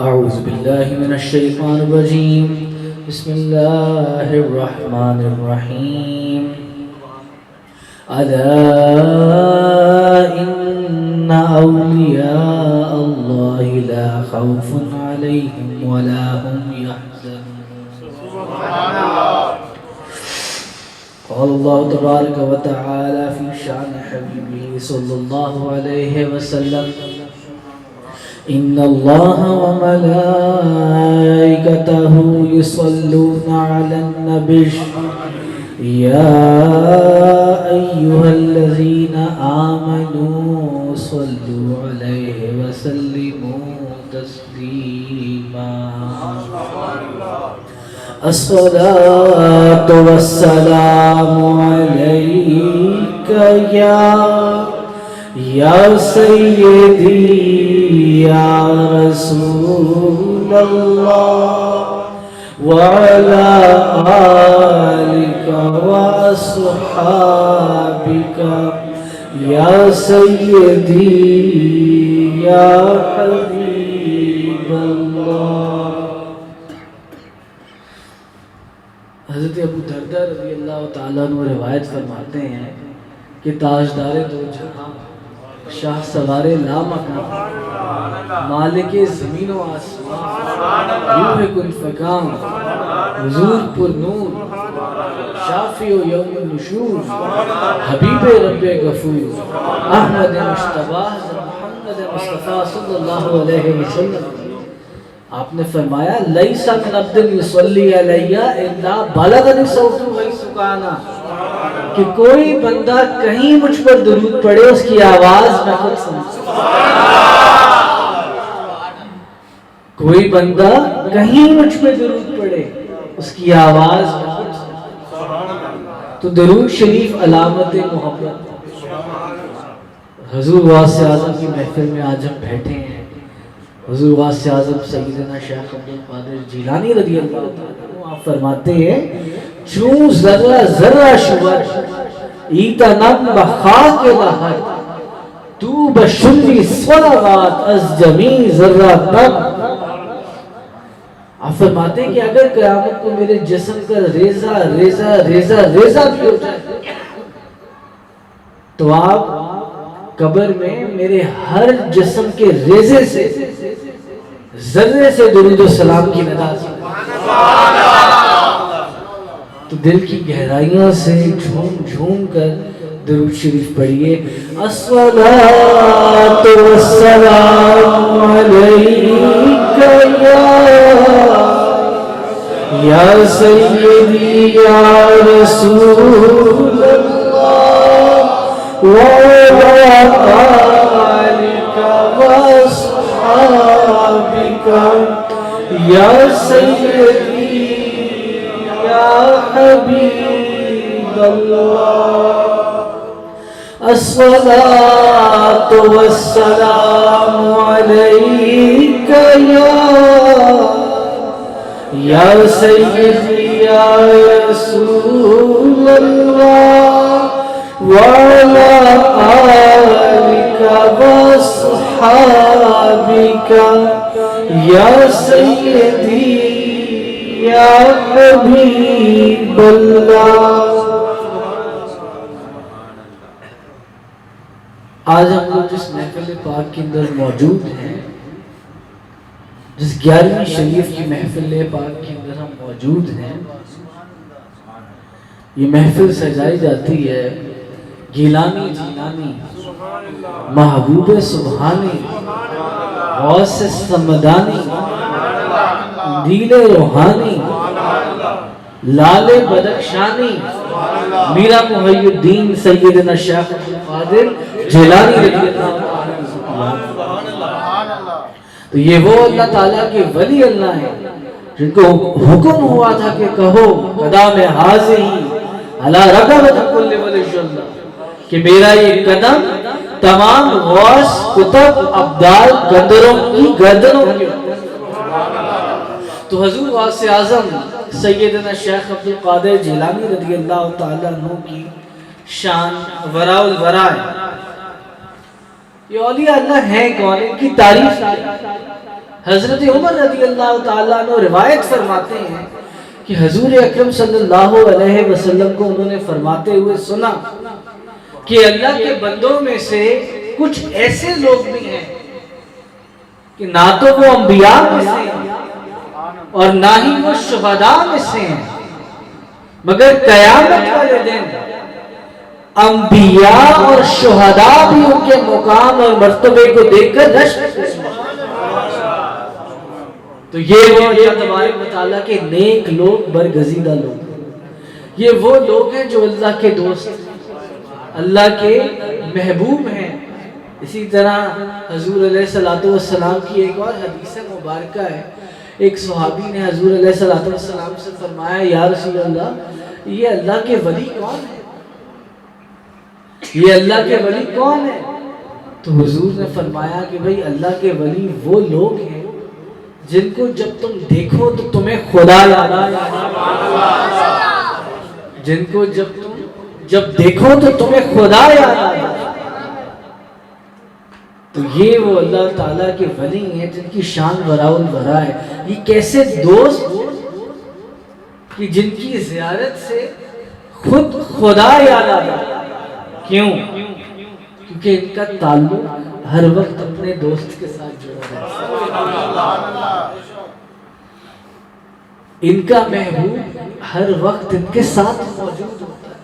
أعوذ بالله من الشيطان الرجيم. بسم الله الرحمن الرحيم. ألا إن أولياء الله لا خوف عليهم ولا هم يحزنون. قال الله تبارك وتعالى في شأن حبيبه صلى الله عليه وسلم: إن الله وملائكته يصلون على النبي يا أيها الذين آمنوا صلوا عليه وسلموا تسليما. الصلاة والسلام عليك يا سيدي يا رسول الله وعلى آلك وأصحابك يا سيدي يا حبيب الله. حضرت ابو دردہ رضی اللہ تعالیٰ عنہ روایت فرماتے ہیں کہ تاجدار دو جہاں شاہ سوار لامکان مالک زمین و آسمان روح کن فکان حضور پر نور شافی و یوم نشور حبیب رب غفور احمد مشتبہ محمد مصطفیٰ صلی اللہ علیہ وسلم. آپ نے فرمایا لیس من عبد یصلی علی الا بلغنی صوت غیث کانا، کہ کوئی بندہ کہیں مجھ پر درود پڑھے اس کی آواز میں خود سمجھتا. کوئی بندہ کہیں مجھ پر درود پڑھے اس کی آواز میں خود سمجھتا. تو درود شریف علامت محبت. حضور غوث اعظم کی محفل میں آج ہم بیٹھے ہیں. حضور غوث اعظم سیدنا شیخ عبد القادر جیلانی رضی اللہ تعالیٰ آپ فرماتے ہیں چون ذرہ ذرہ شور ایتنم بخاک لہر تو بشلی صلوات از جمی ذرہ تب. آپ فرماتے ہیں کہ اگر قیامت کو میرے جسم کا ریزہ ریزہ ریزہ ریزہ بھی ہو جائے تو آپ قبر میں میرے ہر جسم کے ریزے سے ذرے سے درود و سلام کی ندا سے تو دل کی گہرائیوں سے جھوم جھوم کر درود شریف پڑھیے. الصلاۃ والسلام علیک یا سیدی یا رسول اللہ وعلى آلك وأصحابك يا سيدي يا حبيب الله. الصلاة والسلام عليك يا سيدي يا رسول الله وعلى آلك وأصحابك يا سيدي يا حبيب الله. آج ہم لوگ جس محفل پاک کے اندر موجود ہیں، جس 11ویں شریف کی محفل پاک کے اندر ہم موجود ہیں، یہ محفل سجائی جاتی ہے گیلانی جیلانی محبوب سبحانی غوث سمدانی دیل روحانی لال بدخشانی میرا محی الدین سیدنا شیخ عبد القادر جیلانی رضی اللہ عنہ. تو یہ وہ اللہ تعالیٰ کے ولی اللہ ہیں جن کو حکم ہوا تھا کہ کہو قدام حاضر علی رقبۃ کل ولی اللہ، کہ میرا یہ قدم تمام غوث کتب ابدال قدروں کی گردنوں کے. تو حضور غوث اعظم سیدنا شیخ عبد القادر جیلانی رضی اللہ تعالیٰ عنہ کی شان وراء الورا ہے. یہ اولیاء اللہ ہیں کون؟ ان کی تعریف حضرت عمر رضی اللہ تعالیٰ عنہ روایت فرماتے ہیں کہ حضور اکرم صلی اللہ علیہ وسلم کو انہوں نے فرماتے ہوئے سنا کہ اللہ کے بندوں میں سے کچھ ایسے لوگ بھی ہیں کہ نہ تو وہ انبیاء میں سے ہیں اور نہ ہی وہ شہداء میں سے ہیں، مگر قیامت والے دن انبیاء اور شہداء بھی ان کے مقام اور مرتبے کو دیکھ کر رشک کریں۔ تو یہ وہ اللہ تبارک و تعالیٰ کے نیک لوگ، برگزیدہ لوگ، یہ وہ لوگ ہیں جو اللہ کے دوست، اللہ کے محبوب ہیں۔ اسی طرح حضور علیہ السلام کی ایک اور حدیث مبارکہ ہے، ایک صحابی نے حضور علیہ السلام سے فرمایا یا رسول اللہ یہ اللہ کے ولی کون ہے؟ یہ اللہ کے ولی کون ہے؟ تو حضور نے فرمایا کہ بھئی اللہ کے ولی وہ لوگ ہیں جن کو جب تم دیکھو تو تمہیں خدا یاد آئے، جن کو جب دیکھو تو تمہیں خدا یاد آئے۔ تو یہ وہ اللہ تعالیٰ کے ولی ہیں جن کی شان وراء الورا ہے۔ یہ کیسے دوست کہ جن کی زیارت سے خود خدا یاد آتا ہے۔ کیوں؟ کیونکہ ان کا تعلق ہر وقت اپنے دوست کے ساتھ جڑا ہے، ان کا محبوب ہر وقت ان کے ساتھ موجود ہوتا ہے۔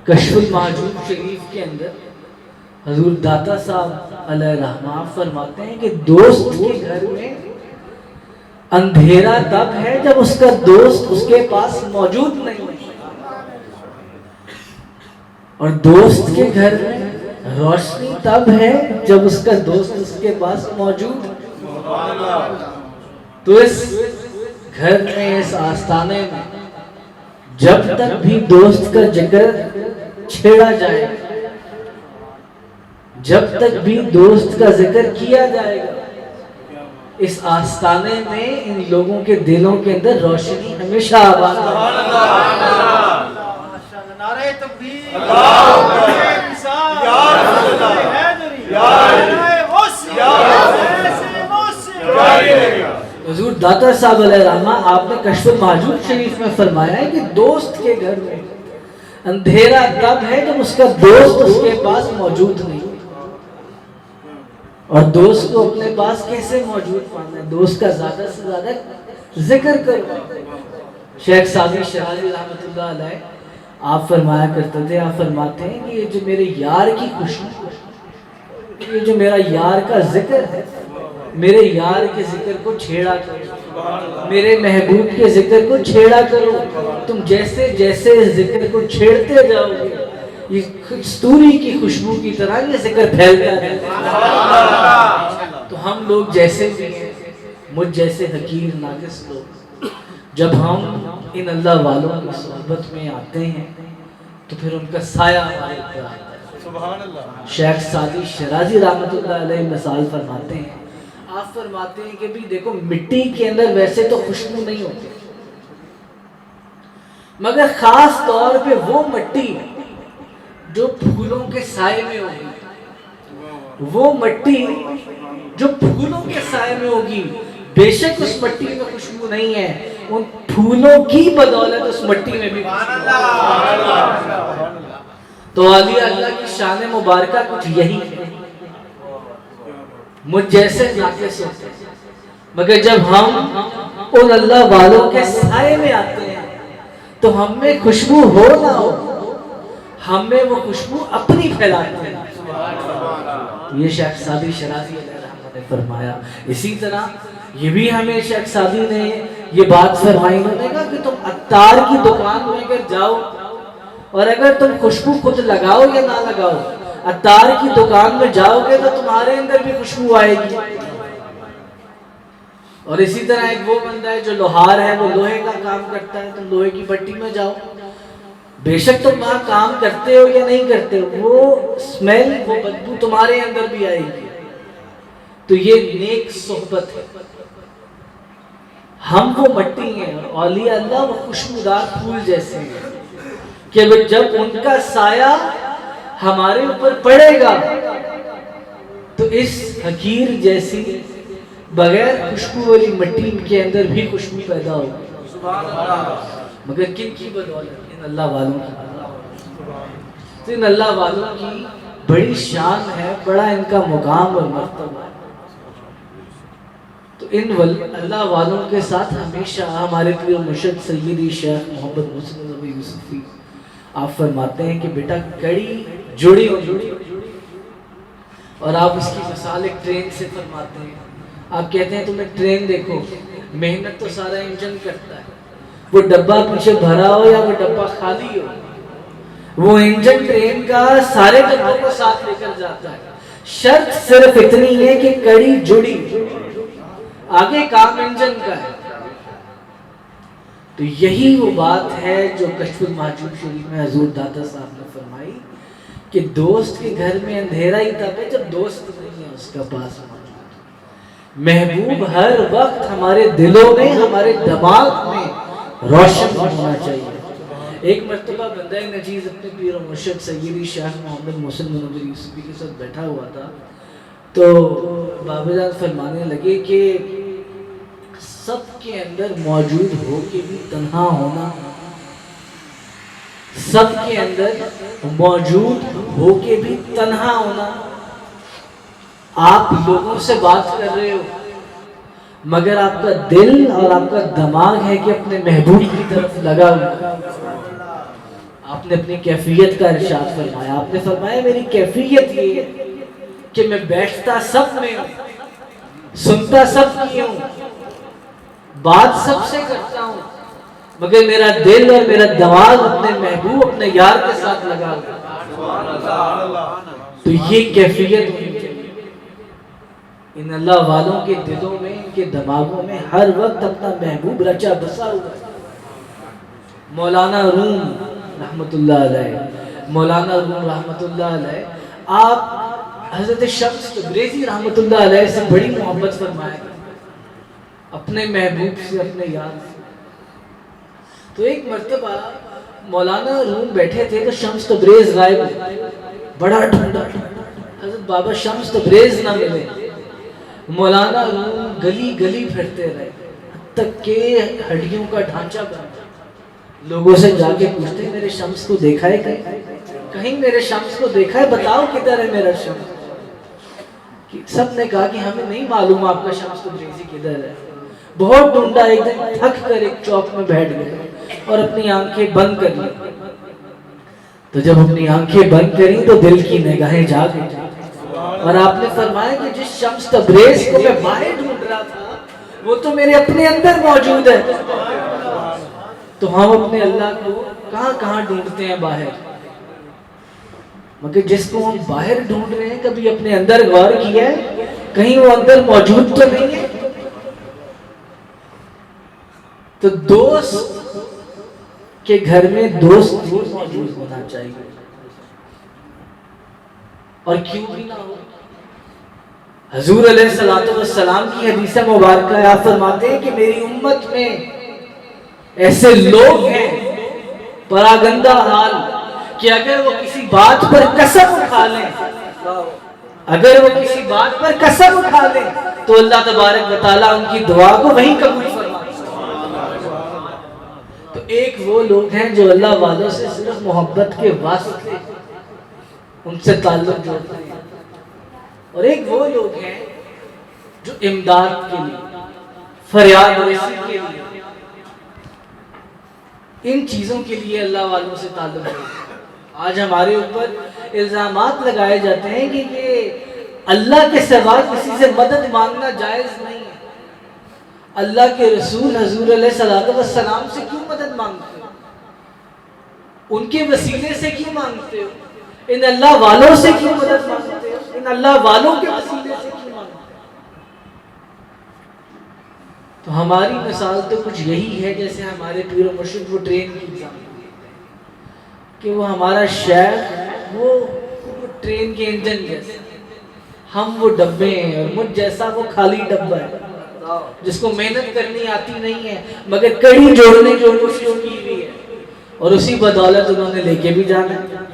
کشف المحجوب شریف کے اندر حضور داتا صاحب علیہ الرحمہ فرماتے ہیں کہ دوست کے گھر میں اندھیرا تب ہے جب اس کا دوست اس کے پاس موجود نہیں، اور دوست کے گھر میں روشنی تب ہے جب اس کا دوست اس کے پاس موجود ہے۔ تو اس گھر میں، اس آستانے میں جب تک بھی دوست کا ذکر چھیڑا جائے، جب تک بھی دوست کا ذکر کیا جائے گا، اس آستانے میں ان لوگوں کے دلوں کے اندر روشنی ہمیشہ آباد ہے۔ نعرہ تکبیر، حضور داتا صاحب علیہ الرحمہ آپ نے کشف المحجوب شریف میں فرمایا ہے کہ دوست کے گھر میں اندھیرا تب ہے جب اس کا دوست اس کے پاس موجود نہیں، اور دوست کو اپنے پاس کیسے موجود پانا ہے؟ دوست کا زیادہ سے زیادہ ذکر کرو۔ شیخ سعدی شرازی رحمۃ اللہ علیہ آپ فرمایا کرتے تھے، آپ فرماتے ہیں کہ یہ جو میرے یار کی خوشبو، یہ جو میرا یار کا ذکر ہے، میرے یار کے ذکر کو چھیڑا کرو، میرے محبوب کے ذکر کو چھیڑا کرو۔ تم جیسے جیسے ذکر کو چھیڑتے جاؤ گے، یہ کستوری کی خوشبو کی طرح یہ ذکر پھیلتا ہے۔ تو ہم لوگ جیسے بھی ہیں، مجھ جیسے حقیر ناقص لوگ، جب ہم ان اللہ والوں کی صحبت میں آتے ہیں تو پھر ان کا سایہ ہمارے اوپر آتا ہے۔ سبحان اللہ۔ شیخ سعدی شرازی رحمۃ اللہ علیہ مثال فرماتے ہیں، آپ فرماتے ہیں کہ بھی دیکھو مٹی کے اندر ویسے تو خوشبو نہیں ہوتی، مگر خاص طور پہ وہ مٹی جو پھولوں کے سائے میں ہوگی، وہ مٹی جو پھولوں کے سائے میں ہوگی، بے شک اس مٹی میں خوشبو نہیں ہے، ان پھولوں کی بدولت اس مٹی میں بھی خوشبو ہے۔ تو اولیاء اللہ کی شان مبارکہ کچھ یہی ہے، مجھ جیسے ناقص ہوتے ہیں، مگر جب ہم ان اللہ والوں کے سائے میں آتے ہیں تو ہم میں خوشبو ہو نہ ہو، ہم میں وہ خوشبو اپنی پھیلاتے ہیں۔ یہ شیخ سعدی شرازی علیہ الرحمہ نے فرمایا۔ اسی طرح یہ بھی ہمیں شیخ سعدی نے یہ بات فرمائی، انہوں نے کہا کہ تم عطار کی دکان میں اگر جاؤ اور اگر تم خوشبو خود لگاؤ یا نہ لگاؤ، عطار کی دکان میں جاؤ گے تو تمہارے اندر بھی خوشبو آئے گی۔ اور اسی طرح ایک وہ بندہ ہے جو لوہار ہے، وہ لوہے کا کام کرتا ہے، تم لوہے کی بٹی میں جاؤ، بے شک تم وہاں کام کرتے ہو یا نہیں کرتے ہو، وہ اسمیل، وہ بدبو تمہارے اندر بھی آئے گی۔ تو یہ نیک صحبت ہے۔ ہم وہ مٹی ہیں اور اولیاء اللہ وہ خوشبودار پھول جیسے ہیں کہ جب ان کا سایہ ہمارے اوپر پڑے گا تو اس حقیر جیسی بغیر خوشبو والی مٹی کے اندر بھی خوشبو پیدا ہوگی، مگر کن کی بدولت؟ ان اللہ والوں کی۔ ان اللہ والوں کی بڑی شان ہے، بڑا ان کا مقام اور مرتبہ ہے۔ تو ان اللہ والوں کے ساتھ ہمیشہ ہمارے پیر مرشد سیدی شیخ محمد مسلم نبی یوسفی آپ فرماتے ہیں کہ بیٹا کڑی جڑی ہوئی، اور آپ اس کی مثال ایک ٹرین سے فرماتے ہیں۔ آپ کہتے ہیں تم ایک ٹرین دیکھو، محنت تو سارا انجن کرتا ہے، وہ ڈبہ پیچھے بھرا ہو یا وہ ڈبہ خالی ہو، وہ انجن ٹرین کا سارے ڈبوں کو ساتھ لے کر جاتا ہے، شرط صرف اتنی ہے کہ کڑی جڑی، آگے کام انجن کا ہے۔ تو یہی وہ بات ہے جو کشف المحجوب شریف میں حضور داتا صاحب نے فرمائی کہ دوست کے گھر میں اندھیرا ہی تب ہے جب دوست نہیں ہے اس کا پاس موجود۔ محبوب ہر وقت ہمارے دلوں میں، ہمارے دماغ میں روشن ہونا چاہیے۔ ایک مرتبہ بندہ نجیز اپنے پیر و مرشد سیدی شیخ محمد مسلم نبی یوسفی کے ساتھ بیٹھا ہوا تھا، تو بابا جان فرمانے لگے کہ سب کے اندر موجود ہو کے بھی تنہا ہونا، سب کے اندر موجود ہو کے بھی تنہا ہونا۔ آپ لوگوں سے بات کر رہے ہو مگر آپ کا دل اور آپ کا دماغ ہے کہ اپنے محبوب کی طرف لگا ہوا۔ آپ نے اپنی کیفیت کا ارشاد فرمایا، آپ نے فرمایا میری کیفیت یہ ہے کہ میں بیٹھتا سب میں ہوں، سنتا سب کی ہوں، بات سب سے کرتا ہوں، مگر میرا دل اور میرا دماغ اپنے محبوب، اپنے یار کے ساتھ لگا ہوا۔ تو یہ کیفیت ہونی چاہیے ان اللہ والوں کے دلوں میں، ان کے دماغوں میں ہر وقت اپنا محبوب رچا بسا ہوا ہے۔ مولانا روم رحمت اللہ علیہ، مولانا روم رحمت اللہ علیہ، آپ حضرت شمس تبریزی رحمت اللہ علیہ سے بڑی محبت فرمائے اپنے محبوب سے، اپنے یار سے۔ تو ایک مرتبہ مولانا روم بیٹھے تھے تو شمس تبریز غائب، بڑا ڈھونڈا، حضرت بابا شمس تبریز نہ ملے۔ مولانا روم گلی گلی پھرتے رہے حد تک کہ ہڈیوں کا ڈھانچہ بن گیا۔ لوگوں سے جا کے پوچھتے میرے شمس کو دیکھا ہے کہیں میرے شمس کو دیکھا ہے، بتاؤ کدھر ہے میرا شمس۔ سب نے کہا کہ ہمیں نہیں معلوم آپ کا شمس تبریزی کدھر ہے۔ بہت ڈھونڈا، ایک دن تھک کر ایک چوک میں بیٹھ گئے اور اپنی آنکھیں بند کر لی۔ تو جب اپنی آنکھیں بند کریں تو دل کی نگاہیں جاگ گئیں، اور آپ نے فرمایا کہ جس شمس تبریز کو میں باہر ڈھونڈ رہا تھا وہ تو میرے اپنے اندر موجود ہے۔ تو ہم اپنے اللہ کو کہاں کہاں ڈھونڈتے ہیں باہر، مگر جس کو ہم باہر ڈھونڈ رہے ہیں کبھی اپنے اندر غور کیا ہے کہیں وہ اندر موجود تو نہیں ہے۔ تو دوست کے گھر میں دوست بھی موجود ہونا چاہیے، اور کیوں بھی نہ ہو۔ حضور علیہ السلام کی حدیث مبارکہ آپ فرماتے ہیں کہ میری امت میں ایسے لوگ ہیں پراگندہ حال کہ اگر وہ کسی بات پر قسم اٹھا لیں، اگر وہ کسی بات پر قسم اٹھا لیں تو اللہ تبارک و تعالیٰ ان کی دعا کو وہیں قبول فرماتا ہے۔ تو ایک وہ لوگ ہیں جو اللہ والوں سے صرف محبت کے واسطے ان سے تعلق جوڑتے ہیں، اور ایک وہ لوگ ہیں جو امداد کے لیے، فریاد رسی کے لیے، ان چیزوں کے لیے اللہ والوں سے تعلق ہے۔ آج ہمارے اوپر الزامات لگائے جاتے ہیں کہ یہ اللہ کے سوا کسی سے مدد مانگنا جائز نہیں ہے۔ اللہ کے رسول حضور علیہ السلام سے کیوں مدد مانگتے ہو؟ ان کے وسیلے سے کیوں مانگتے ہو؟ ان اللہ والوں سے کیوں مدد مانگتے ہو؟ ان اللہ والوں کے وسیلے سے کیوں مانگتے ہو؟ تو ہماری مثال تو کچھ یہی ہے جیسے ہمارے پیر و مرشد وہ ٹرین کی مثال کہ وہ ہمارا شیخ وہ ٹرین کے انجن جیسے، ہم وہ ڈبے ہیں، اور مجھ جیسا وہ خالی ڈبہ ہے جس کو محنت کرنی آتی نہیں ہے مگر کڑی جوڑنے کی کوشش کی ہوئی ہے، اور اسی بدولت انہوں نے لے کے بھی جانا ہے۔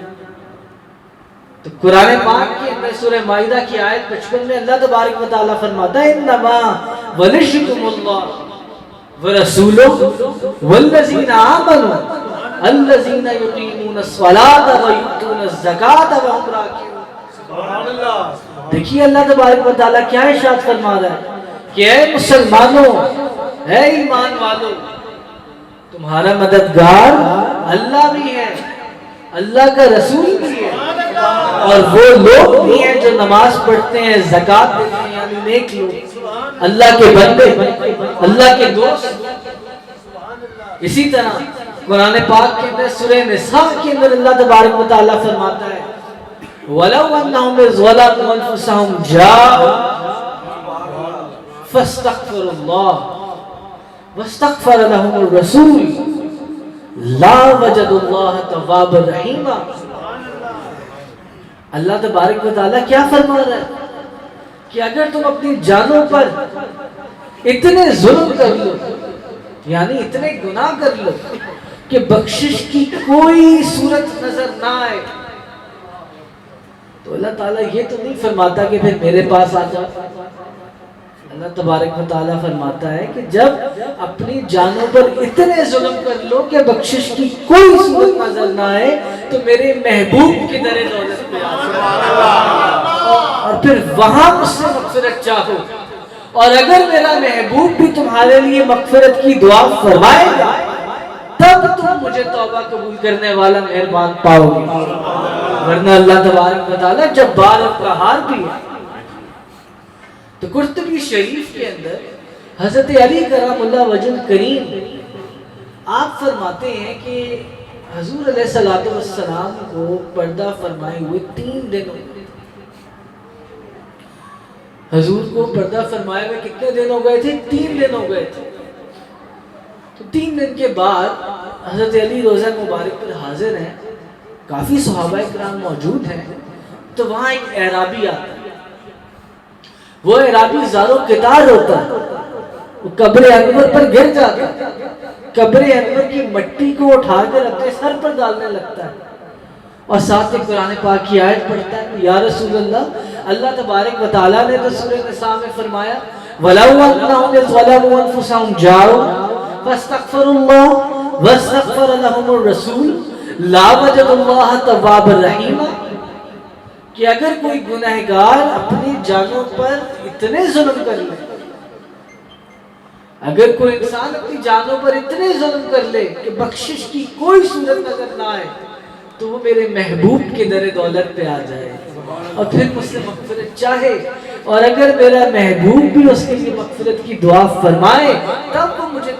تو قرآن پاک کے اندر سورہ مائدہ کی آیت 55 میں اللہ تبارک و تعالیٰ فرماتا ہے انما وليكم الله ورسوله والذین آمنوا الذین یقیمون الصلاة ویؤتون الزکاة وهم راکعون. سبحان اللہ. دیکھیے اللہ تبارک و تعالیٰ کیا ارشاد فرما رہا ہے کہ اے مسلمانوں، اے ایمان والو، تمہارا مددگار اللہ بھی ہے، اللہ کا رسول بھی ہے، اور وہ لوگ بھی ہیں جو نماز پڑھتے ہیں، زکوٰۃ دیتے ہیں، یعنی نیک لوگ، اللہ کے بندے، اللہ کے دوست. اسی طرح قرآن پاک کے اندر سورہ نساء کے اندر اللہ تبارک و تعالیٰ فرماتا ہے وَلَوْ أَنَّهُمْ إِذْ ظَلَمُوا أَنفُسَهُمْ جَاءُوا فَاسْتَغْفَرُوا اللَّهَ وَاسْتَغْفَرَ لَهُمُ الرَّسُولُ لَا وَجَدُوا اللَّهَ تَوَّابًا رَحِيمًا. اللہ تبارک و تعالیٰ کیا فرما رہا ہے کہ اگر تم اپنی جانوں پر اتنے ظلم کر لو، یعنی اتنے گناہ کر لو کہ بخشش کی کوئی صورت نظر نہ آئے، تو اللہ تعالیٰ یہ تو نہیں فرماتا کہ پھر میرے پاس آ جاؤ. اللہ تبارک و تعالیٰ فرماتا ہے کہ جب اپنی جانوں پر اتنے ظلم کر لو کہ بخشش کی کوئی صورت نظر نہ آئے تو میرے محبوب کی در دولت پہ آ جاؤ اور پھر وہاں مجھ سے مغفرت چاہو، اور اگر میرا محبوب بھی تمہارے لیے مغفرت کی دعا فرمائے گا تب تم مجھے توبہ قبول کرنے والا مہربان پاؤ گے، ورنہ اللہ تبارک و تعالیٰ جبار اور قہار بھی ہے. تو قرطبی شریف کے اندر حضرت علی کرم اللہ وجہ الکریم آپ فرماتے ہیں کہ حضور علیہ السلام کو پردہ فرمائے ہوئے 3 دن ہو گئے. حضور کو پردہ فرمائے ہوئے کتنے دن ہو گئے تھے؟ 3 دن ہو گئے تھے. تو 3 دن کے بعد حضرت علی روزہ مبارک پر حاضر ہیں، کافی صحابہ کرام موجود ہیں. تو وہاں ایک اعرابی آتا ہے، وہ اعرابی زارو قطار ہوتا ہے، وہ قبر انور پر گر جاتا ہے، قبر انور کی مٹی کو اٹھا کر اپنے سر پر ڈالنے لگتا ہے اور ساتھ میں قرآن پاک کی آیت پڑھتا ہے یا رسول اللہ، اللہ تبارک و تعالیٰ نے تو سورہ نساء میں فرمایا وَلَوْ أَنَّهُمْ إِذْ ظَلَمُوا أَنفُسَهُمْ جَاءُوا فَاسْتَغْفَرُوا اللَّهَ وَاسْتَغْفَرَ لَهُمُ الرَّسُولُ لَا وَجَدُوا اللَّهَ تَوَّابًا رَحِيمًا. کہ اگر کوئی گنہگار اپنی جانوں پر اتنے ظلم کر لے، اگر کوئی انسان اپنی جانوں پر اتنے ظلم کر لے کہ بخشش کی کوئی صورت نظر نہ آئے تو وہ میرے محبوب کے در دولت پہ آ جائے اور پھر مجھ سے مغفرت چاہے، اور اگر میرا محبوب بھی اس کے لیے مغفرت کی دعا فرمائے تب وہ مجھے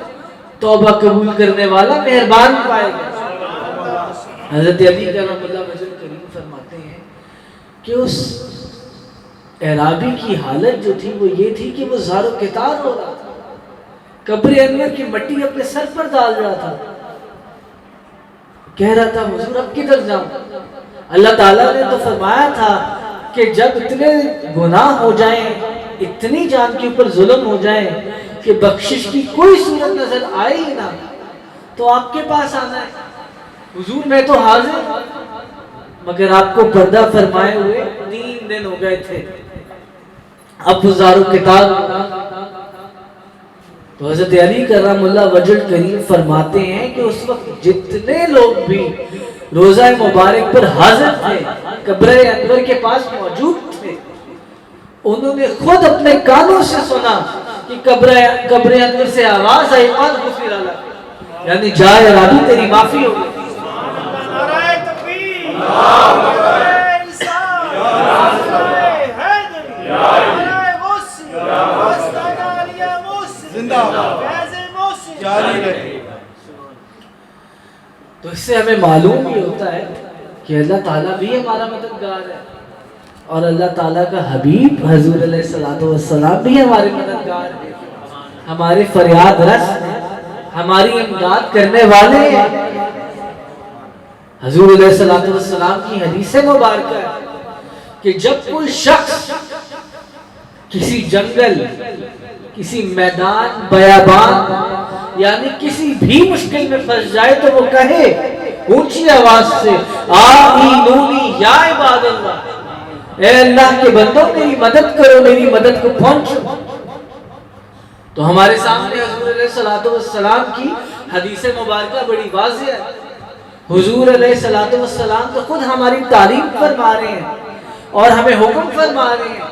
توبہ قبول کرنے والا مہربان پائے گا. حضرت علی کرم اللہ وجہ الکریم فرماتے ہیں کہ اس اعرابی کی حالت جو تھی وہ یہ تھی کہ وہ زار و قطار ہو رہا تھا، قبر انور کی مٹی اپنے سر پر ڈال رہا تھا، کہہ رہا تھا حضور اب کدھر جاؤں. اللہ تعالیٰ نے تو فرمایا تھا کہ جب اتنے گناہ ہو جائیں، اتنی جان کے اوپر ظلم ہو جائیں کہ بخشش کی کوئی صورت نظر آئے ہی نہ تو آپ کے پاس آنا ہے. حضور میں تو حاضر ہوں، مگر آپ کو پردہ فرمائے ہوئے 3 دن ہو گئے تھے، اب گزارو کتاب. تو حضرت علی کرم اللہ وجہ الکریم فرماتے ہیں کہ اس وقت جتنے لوگ بھی روزہ مبارک پر حاضر تھے، قبر انور کے پاس موجود تھے، انہوں نے خود اپنے کانوں سے سنا کہ قبر انور سے آواز آئی قد غفر لک، یعنی جائے رابی تیری معافی ہو گئی. تو اس سے ہمیں معلوم بھی ہوتا ہے کہ اللہ تعالیٰ بھی ہمارا مددگار ہے اور اللہ تعالیٰ کا حبیب حضور علیہ السلام بھی ہمارے مددگار ہے، ہمارے فریاد رس ہیں، ہماری امداد کرنے والے ہیں. حضور علیہ السلام کی حدیث مبارکہ ہے کہ جب کوئی شخص کسی جنگل، کسی میدان بیابان یعنی کسی بھی مشکل میں پھنس جائے تو وہ کہے اونچی آواز سے آمینونی یا عباد اللہ، اے اللہ کے بندوں میری مدد کرو، میری مدد کو پہنچو۔ تو ہمارے سامنے حضور علیہ الصلوۃ والسلام کی حدیث مبارکہ بڑی واضح ہے۔ حضور علیہ الصلوۃ والسلام تو خود ہماری تعریف فرما رہے ہیں اور ہمیں حکم فرما رہے ہیں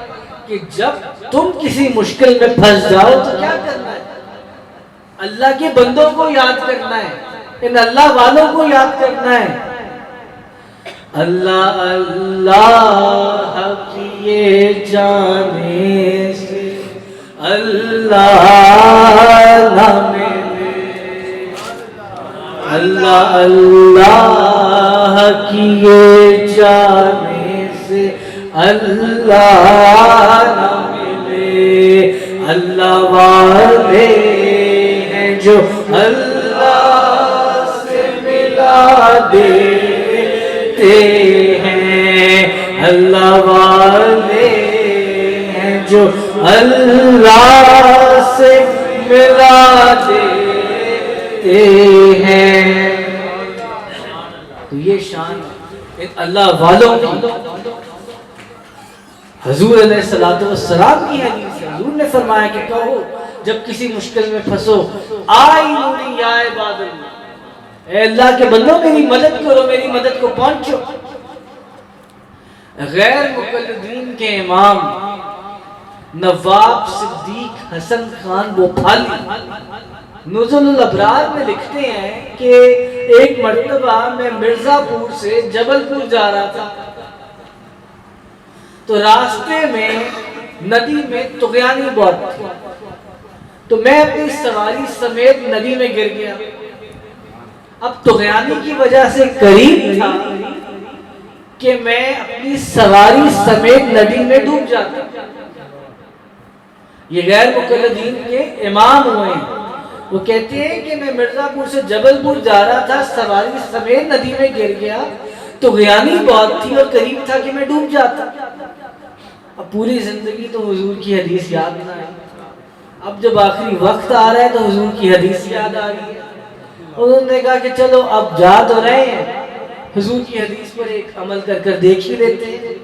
کہ جب تم کسی مشکل میں پھنس جاؤ تو کیا کرنا ہے؟ اللہ کے بندوں کو یاد کرنا ہے، ان اللہ والوں کو یاد کرنا ہے۔ اللہ اللہ کیے جانے سے اللہ نہ ملے، اللہ اللہ کیے جانے سے اللہ نہ ملے، اللہ والے ہیں جو اللہ سے ملا دیتے ہیں، اللہ والے ہیں جو اللہ سے ملا دیتے ہیں۔ تو یہ شان اللہ والوں کی حضور علیہ الصلوۃ والسلام کی حدیث ہے۔ حضور نے فرمایا کہ کہو جب کسی مشکل میں پھنسو، آئینونی یا عباد اللہ، اے اللہ کے بندوں میری مدد کرو، میری مدد کو پہنچو۔ غیر مقلدین کے امام نواب صدیق حسن خان بوپھالی نزل الابرار میں لکھتے ہیں کہ ایک مرتبہ میں مرزا پور سے جبل پور جا رہا تھا، تو راستے میں ندی میں طغیانی بہت تھی، تو میں اپنی سواری سمیت ندی میں گر گیا۔ اب طغیانی کی وجہ سے قریب تھا کہ میں اپنی سواری سمیت ندی میں ڈوب جاتا۔ یہ غیر مقلدین کے امام ہوئے ہیں، وہ کہتے ہیں کہ میں مرزا پور سے جبل پور جا رہا تھا، سواری سمیت ندی میں گر گیا، طغیانی بہت تھی اور قریب تھا کہ میں ڈوب جاتا۔ اب پوری زندگی تو حضور کی حدیث یاد نہ آئی، اب جب آخری وقت آ رہا ہے تو حضور کی حدیث یاد آ رہی ہے۔ انہوں نے کہا کہ چلو اب جا تو رہے ہیں، حضور کی حدیث پر ایک عمل کر کر دیکھ ہی لیتے ہیں۔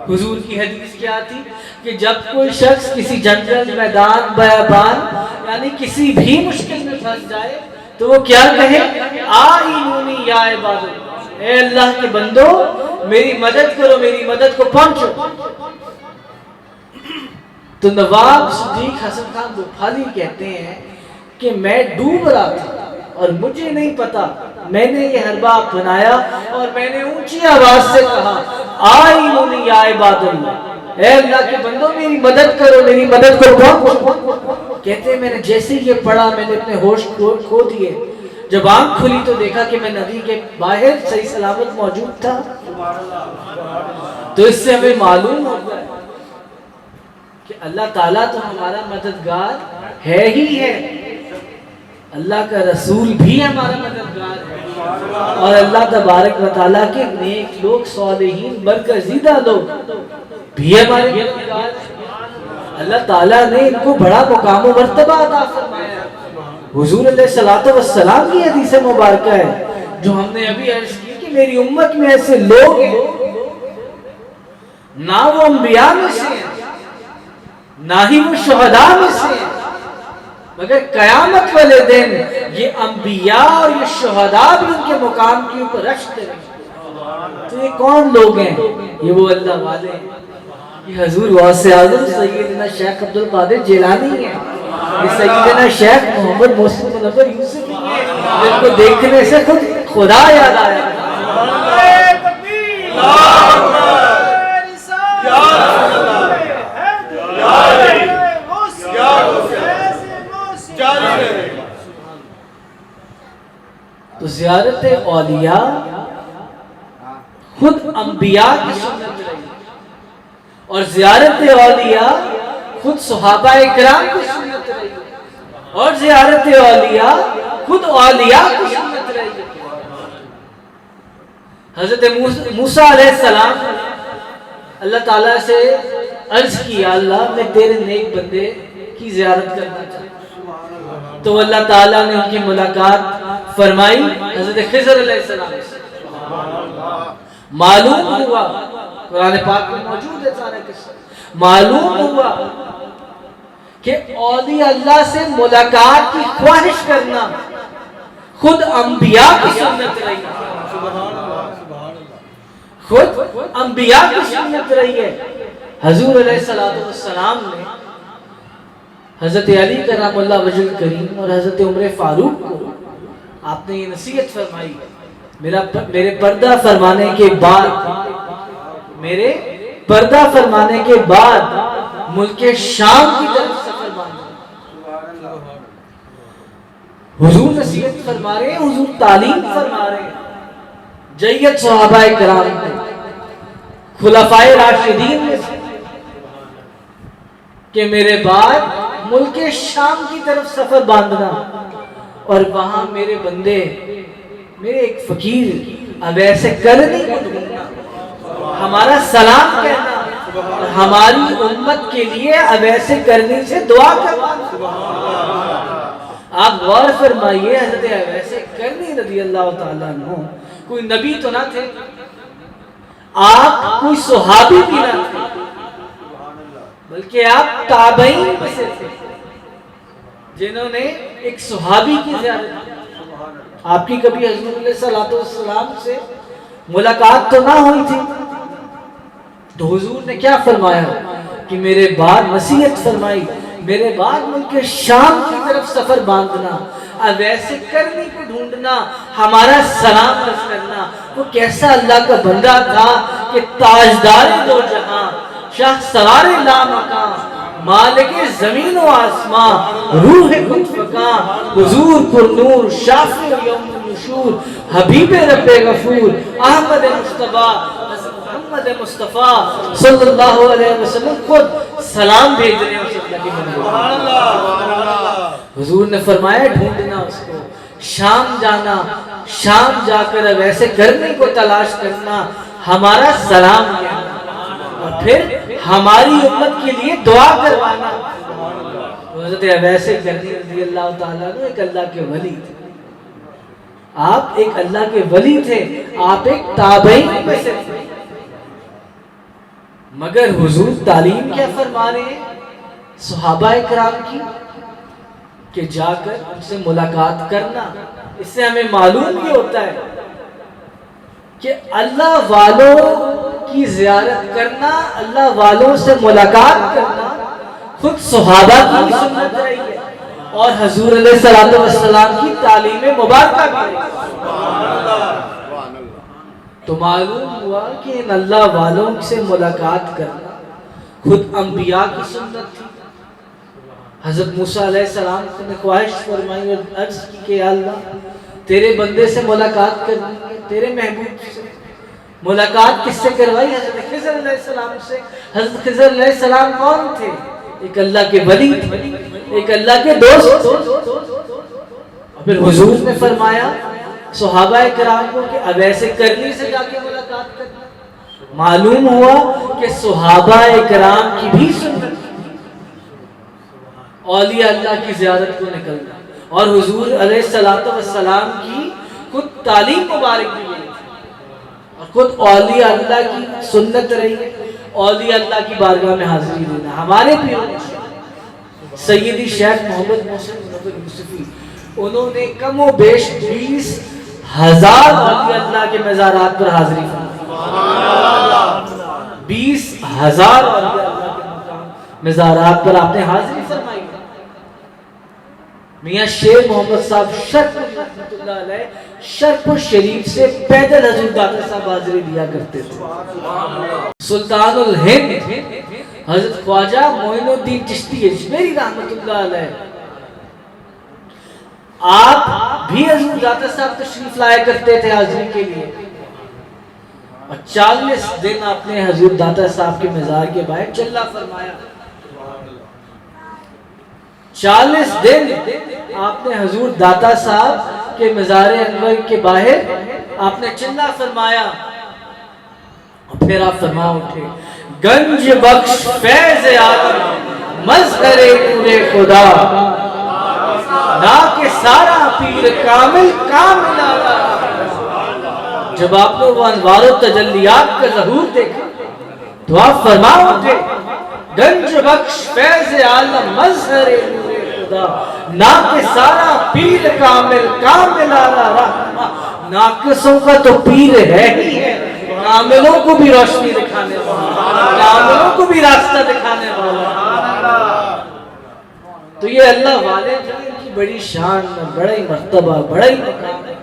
حضور کی حدیث کیا تھی کہ جب کوئی شخص کسی جنگل، میدان، بیابان یعنی کسی بھی مشکل میں پھنس جائے تو وہ کیا کہے؟ آئینونی یا عباد اللہ، اے اللہ کے بندو میری مدد کرو، میری مدد کو پہنچو۔ تو نواب صدیق حسن خان بوپھالی کہتے ہیں کہ میں ڈوب رہا تھا اور مجھے نہیں پتا، میں نے یہ حربہ بنایا اور میں نے اونچی آواز سے کہا آئینونی یا عباد اللہ، اے اللہ کے بندوں میری مدد کرو، میری مدد کو پہنچو۔ کہتے ہیں میں نے جیسے یہ پڑھا میں نے اپنے ہوش کھو دیے، جب آنکھ کھلی تو دیکھا کہ میں ندی کے باہر صحیح سلامت موجود تھا۔ تو اس سے ہمیں معلوم ہوتا ہے کہ اللہ تعالیٰ تو ہمارا مددگار ہے ہی ہے، اللہ کا رسول بھی ہمارا مددگار ہے، اور اللہ تبارک و تعالیٰ کے نیک لوگ، صالحین، برگزیدہ لوگ بھی ہمارے مددگار ہیں۔ اللہ تعالیٰ نے ان کو بڑا مقام و مرتبہ عطا فرمایا۔ حضور علیہ الصلوۃ والسلام کی حدیث مبارکہ ہے جو ہم نے ابھی عرض کی کہ میری امت میں ایسے لوگ ہیں نہ وہ انبیاء میں سے ہیں نہ ہی وہ شہداء میں سے ہیں، مگر قیامت والے دن یہ انبیاء اور یہ شہداء بھی ان کے مقام کے اوپر رشک کریں گے۔ تو یہ کون لوگ ہیں؟ یہ وہ اللہ والے ہیں، یہ حضور غوث اعظم سیدنا شیخ عبد القادر جیلانی ہیں، یہ سیدنا شیخ محمد محسن منور یوسفی ہیں، جن کو دیکھنے سے خود خدا یاد آیا۔ تو زیارت اولیاء خود انبیاء کی سنت رہی اور زیارت اولیاء خود صحابہ اکرام کی سنت رہی اور زیارت اولیاء خود اولیاء کی سنت رہی۔ حضرت موسیٰ علیہ السلام اللہ تعالیٰ سے عرض کیا اللہ میں تیرے نیک بندے کی زیارت کرنا چاہتا ہوں، تو اللہ تعالیٰ نے ان کی ملاقات فرمائی حضرت خضر علیہ السلام سے۔ معلوم ہوا، قرآن پاک میں موجود ہے سارے قصے، معلوم ہوا کہ اولیاء اللہ سے ملاقات کی خواہش کرنا خود انبیاء کی سنت رہی ہے، خود انبیاء کی سنت رہی ہے۔ حضور علیہ السلام نے حضرت علی کرم اللہ وجہ کریم اور حضرت عمر فاروق کو آپ نے یہ نصیحت فرمائی، میرے پردہ فرمانے کے بعد، میرے پردہ فرمانے کے بعد ملک شام کی طرف سفر باندھنا۔ حضور نصیحت فرما رہے ہیں، حضور تعلیم فرما رہے ہیں جیت صحابہ کرام کو، خلفائے راشدین میں سے، کہ میرے بعد ملک شام کی طرف سفر باندھنا اور وہاں میرے بندے، میرے ایک فقیر اب ایسے کرنی کو ڈھونڈنا، ہمارا سلام کہنا اور ہماری امت کے لیے اب ایسے کرنی سے دعا کرنا۔ آپ غور فرمائیے، حضرت ویسے کرنی رضی اللہ تعالیٰ عنہ کوئی نبی تو نہ تھے، آپ کوئی صحابی بھی نہ تھے، بلکہ آپ تابعین میں سے تھے جنہوں نے ایک صحابی کی زیارت کی۔ آپ کی کبھی حضور علیہ السلام سے ملاقات تو نہ ہوئی تھی، تو حضور نے کیا فرمایا کہ میرے بعد نصیحت فرمائی، میرے بعد ملک شام کی طرف سفر باندھنا، اب ایسے کرنی کو ڈھونڈنا، ہمارا سلام عرض کرنا۔ وہ کیسا اللہ کا بندہ تھا کہ تاجدار دو جہاں، شاہ سوار لامکاں، مالک زمین و آسمان، روح خود فکاں، حضور پر نور، شافع یوم النشور، حبیب رب غفور، احمد مصطفیٰ، محمد مصطفیٰ صلی اللہ علیہ وسلم خود سلام بھیج رہے ہیں اس اللہ کی بندے۔ حضور نے فرمایا ڈھونڈنا اس کو، شام جانا، شام جا کر اب ایسے کرنے کو تلاش کرنا، ہمارا سلام کہنا اور پھر ہماری امت کے لیے دعا کروانا۔ حضرت ویسے کرنی رضی اللہ تعالیٰ عنہ ایک اللہ کے ولی تھے، آپ ایک اللہ کے ولی تھے، آپ ایک تابعین میں سے تھے، مگر حضور تعلیم کیا فرما رہے ہیں صحابہ کرام کی کہ جا کر ان سے ملاقات کرنا۔ اس سے ہمیں معلوم یہ ہوتا ہے کہ اللہ والوں کی زیارت کرنا، اللہ والوں سے ملاقات کرنا خود صحابہ کی سنت رہی ہے اور حضور علیہ السلام کی تعلیم مبارکہ بھی ہے۔ تو معلوم ہوا کہ ان اللہ والوں سے ملاقات کرنا خود انبیاء کی سنت تھی۔ حضرت موسیٰ علیہ السلام نے خواہش فرمائی اور عرض کی کہ یا اللہ تیرے بندے سے ملاقات کرنی ہے، تیرے محبوب سے ملاقات کس سے کروائی؟ حضرت خضر علیہ السلام سے۔ حضرت خضر علیہ السلام کون تھے؟ ایک اللہ کے ولی تھے، ایک اللہ کے دوست۔ اور پھر حضور نے فرمایا صحابہ کرام کو کہ اب ایسے کرنی سے جا کے ملاقات کرنا۔ معلوم ہوا کہ صحابہ کرام کی بھی سنت اولیاء اللہ کی زیارت کو نکلنا، اور حضور علیہ السلام کی خود تعلیم مبارک بھی ہے اور خود اولیاء اللہ کی سنت رہی ہے اولیاء اللہ کی بارگاہ میں حاضری دینا۔ ہمارے پیارے سیدی شیخ محمد محسن یوسفی، انہوں نے کم و بیش 20,000 اولیاء اللہ کے مزارات پر حاضری فرمائی۔ 20,000 اولیاء اللہ کے مزارات پر آپ نے حاضری فرمائی۔ میاں شیر محمد صاحب شرف رحمۃ اللہ علیہ شرف شریف سے پیدل حضور داتا صاحب حاضری دیا کرتے تھے۔ سلطان الہند حضرت خواجہ معین الدین چشتی اجمیری رحمۃ اللہ علیہ، آپ بھی حضور داتا صاحب تشریف لایا کرتے تھے حاضری کے لیے، اور 40 دن آپ نے حضور داتا صاحب کے مزار کے باہر چلا فرمایا۔ 40 دن آپ نے حضور داتا صاحب کے مزار انور کے باہر آپ نے چلا فرمایا، اور پھر آپ فرما اٹھے گنج بخش فیض آدم مظہر نور خدا، نہ کہ سارا پیر کامل کامل آلہ. جب آپ نے وہ انوار و تجلیات کا ظہور دیکھا تو آپ فرما اٹھے گنج بخش فیض عالم مظہر نور خدا ناقصانہ پیر کامل کامل آلہ رہنما. ناقصوں کا تو پیر ہے ہی ہے, کاملوں کو بھی روشنی دکھانے والا, کاملوں کو بھی راستہ دکھانے والا. تو یہ اللہ والے جو ان کی بڑی شان, بڑا ہی مرتبہ, بڑا ہی مقام ہے.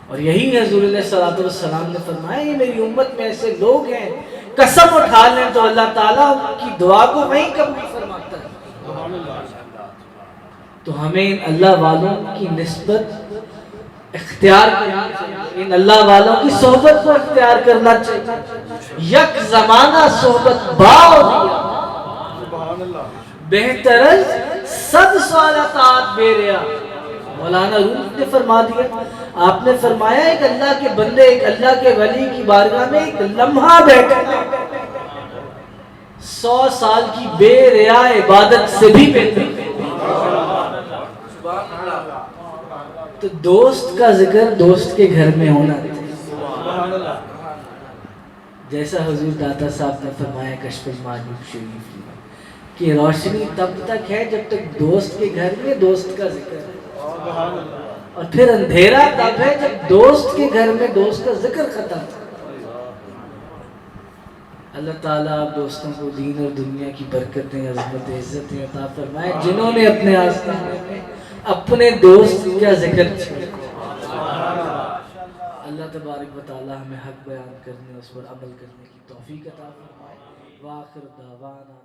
اور یہی حضور علیہ الصلوۃ والسلام نے فرمایا یہ میری امت میں ایسے لوگ ہیں قسم اٹھا لیں تو اللہ تعالیٰ ان کی دعا کو وہیں قبول فرماتا ہے. تو ہمیں اللہ والوں کی نسبت اختیار کرنا چاہیے, ان اللہ والوں کی صحبت کو اختیار کرنا چاہیے. یک زمانہ صحبت باؤ دیا بہتر صد سوالات بے ریا. مولانا روم نے فرما دیا, آپ نے فرمایا ایک اللہ کے بندے, ایک اللہ کے ولی کی بارگاہ میں ایک لمحہ بیٹھنا 100 سال کی بے ریا عبادت سے بھی بہتر. تو دوست کا ذکر دوست کے گھر میں ہونا چاہیے, جیسا حضور داتا صاحب نے فرمایا کشف المعجوب شریف میں کہ روشنی تب تک ہے جب تک دوست کے گھر میں دوست کا ذکر ہے, اور پھر اندھیرا تب ہے جب دوست کے گھر میں دوست کا ذکر ختم ہے. اللہ تعالیٰ آپ دوستوں کو دین اور دنیا کی برکتیں, عظمت, عزتیں عطا فرمائے جنہوں نے اپنے آستانے میں اپنے دوست کا ذکر چھوڑا. اللہ تبارک و تعالیٰ ہمیں حق بیان کرنے, اس پر عمل کرنے کی توفیق عطا فرمائے. وآخر دعوانا